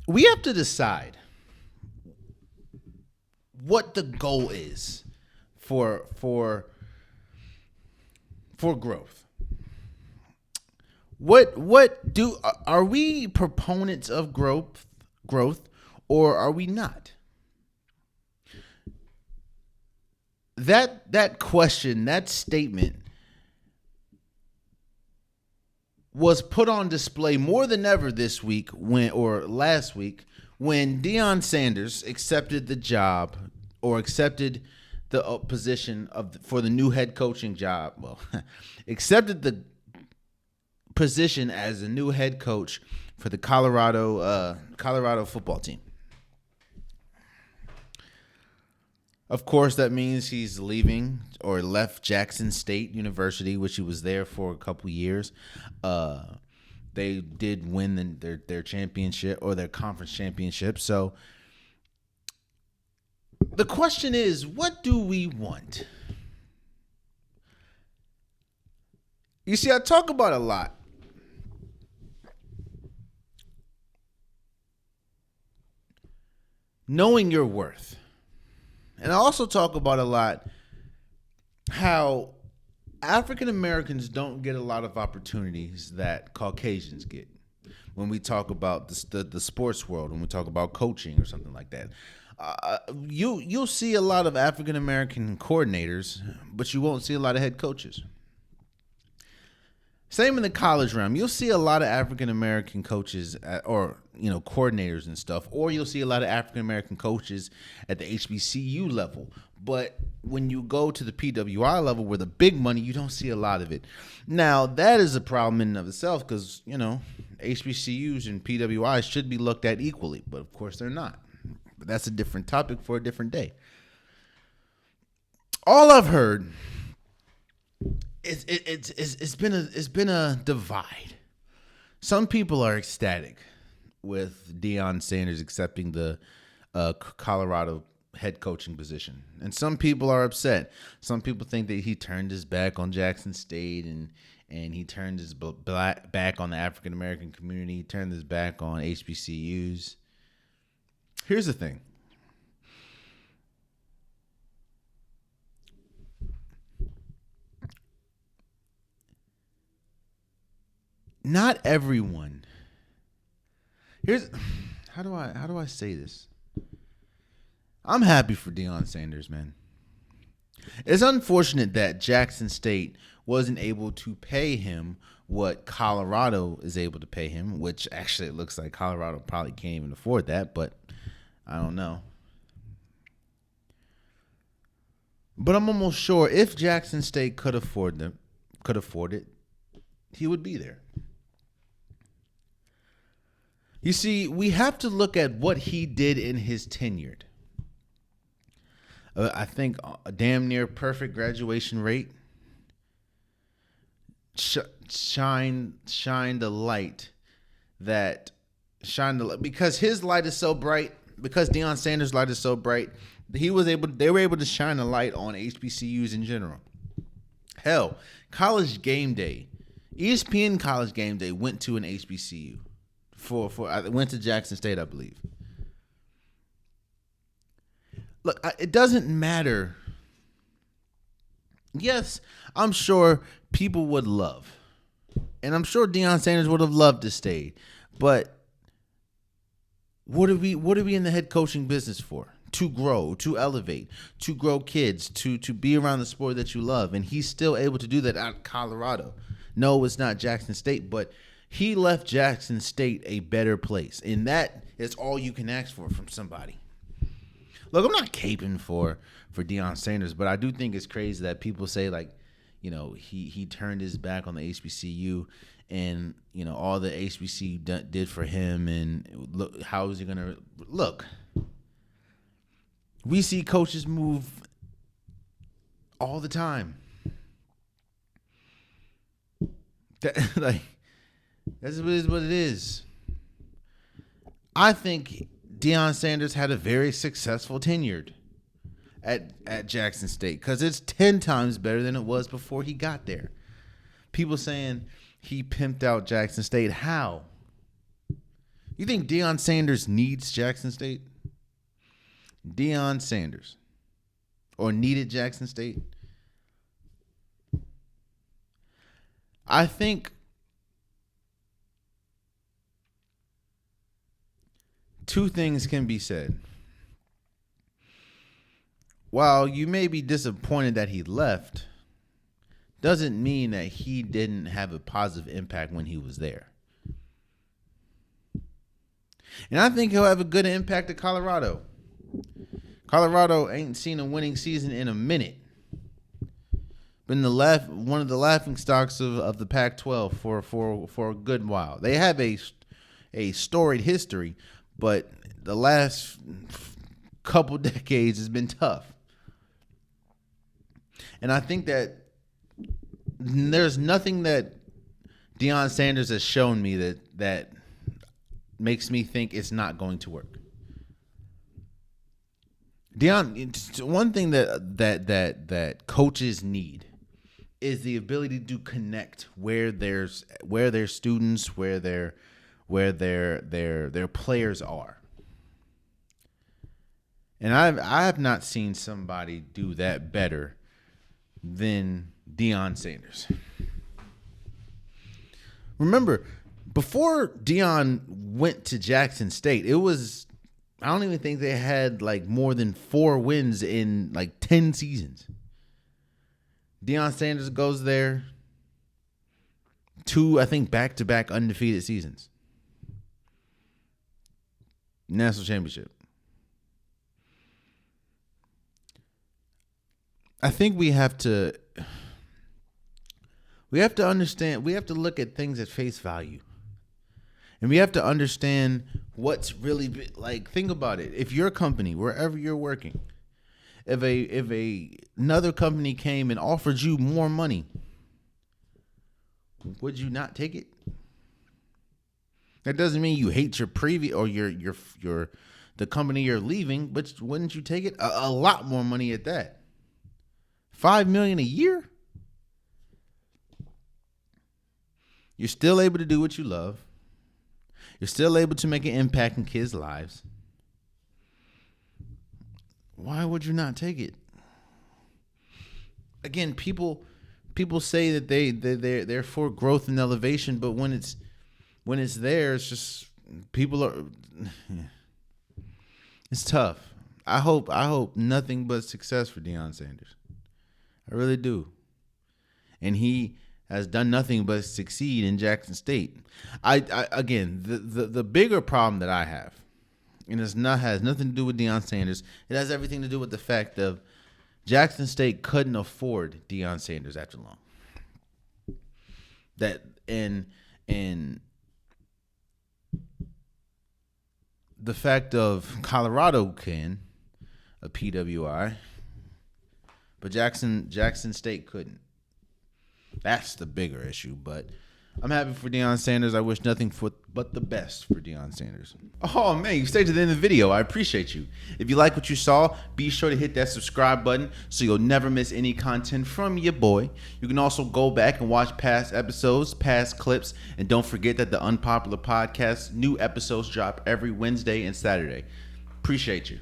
we have to decide what the goal is for growth. Are we proponents of growth, or are we not? That question, that statement was put on display more than ever this week last week when Deion Sanders accepted the job or accepted the position for the new head coaching job. Well, accepted the position as a new head coach for the Colorado football team. Of course, that means he's leaving or left Jackson State University, which he was there for a couple years. They did win their championship or their conference championship. So the question is, what do we want? You see, I talk about a lot. Knowing your worth. And I also talk about a lot how African Americans don't get a lot of opportunities that Caucasians get when we talk about the sports world, when we talk about coaching or something like that. You'll see a lot of African American coordinators, but you won't see a lot of head coaches. Same in the college realm. You'll see a lot of African American coaches or coordinators and stuff, or you'll see a lot of African American coaches at the HBCU level. But when you go to the PWI level, where the big money, you don't see a lot of it. Now, that is a problem in and of itself because, HBCUs and PWIs should be looked at equally, but of course they're not. But that's a different topic for a different day. All I've heard it's been a divide. Some people are ecstatic with Deion Sanders accepting the Colorado head coaching position, and some people are upset. Some people think that he turned his back on Jackson State and he turned his back on the African American community. He turned his back on HBCUs. Here's the thing. Not everyone. How do I say this? I'm happy for Deion Sanders, man. It's unfortunate that Jackson State wasn't able to pay him what Colorado is able to pay him, which actually it looks like Colorado probably can't even afford that, but I don't know. But I'm almost sure if Jackson State could afford it, he would be there. You see, we have to look at what he did in his tenure. I think a damn near perfect graduation rate. Shine the light because his light is so bright. Because Deion Sanders' light is so bright, they were able to shine a light on HBCUs in general. Hell, College Game Day, ESPN College Game Day went to an HBCU. Went to Jackson State, I believe. Look, it doesn't matter. Yes, I'm sure people would love, and I'm sure Deion Sanders would have loved to stay. But what are we in the head coaching business for? To grow, to elevate, to grow kids, to be around the sport that you love, and he's still able to do that out of Colorado. No, it's not Jackson State, but he left Jackson State a better place, and that is all you can ask for from somebody. Look, I'm not caping for Deion Sanders, but I do think it's crazy that people say, like, he turned his back on the HBCU and, all the HBCU did for him, and look, how is he going to look? We see coaches move all the time. That's what it is. I think Deion Sanders had a very successful tenure at Jackson State because it's 10 times better than it was before he got there. People saying he pimped out Jackson State. How? You think Deion Sanders needs Jackson State? Deion Sanders. Or needed Jackson State? I think two things can be said. While you may be disappointed that he left, doesn't mean that he didn't have a positive impact when he was there. And I think he'll have a good impact at Colorado. Colorado ain't seen a winning season in a minute. Been one of the laughing stocks of the Pac-12 for a good while. They have a storied history, but the last couple decades has been tough. And I think that there's nothing that Deion Sanders has shown me that makes me think it's not going to work. One thing that coaches need is the ability to connect where their students, where their players are. And I have not seen somebody do that better than Deion Sanders. Remember, before Deion went to Jackson State, I don't even think they had like more than 4 wins in like 10 seasons. Deion Sanders goes there, 2, I think, back-to-back undefeated seasons. National championship. I think we have to understand, we have to look at things at face value. And we have to understand what's really like. Think about it. If your company, wherever you're working, if another company came and offered you more money, would you not take it? That doesn't mean you hate your previous or your the company you're leaving, but wouldn't you take it? A lot more money at that. $5 million a year. You're still able to do what you love. You're still able to make an impact in kids' lives. Why would you not take it? Again, people say that they're for growth and elevation, but when it's there, it's just people are. It's tough. I hope nothing but success for Deion Sanders. I really do. And he has done nothing but succeed in Jackson State. I again, the bigger problem that I have, and has nothing to do with Deion Sanders. It has everything to do with the fact of Jackson State couldn't afford Deion Sanders after long. That and the fact of Colorado can a PWI, but Jackson State couldn't. That's the bigger issue, but I'm happy for Deion Sanders. I wish nothing but the best for Deion Sanders. Oh, man, you stayed to the end of the video. I appreciate you. If you like what you saw, be sure to hit that subscribe button so you'll never miss any content from your boy. You can also go back and watch past episodes, past clips, and don't forget that the Unpopular Podcast, new episodes drop every Wednesday and Saturday. Appreciate you.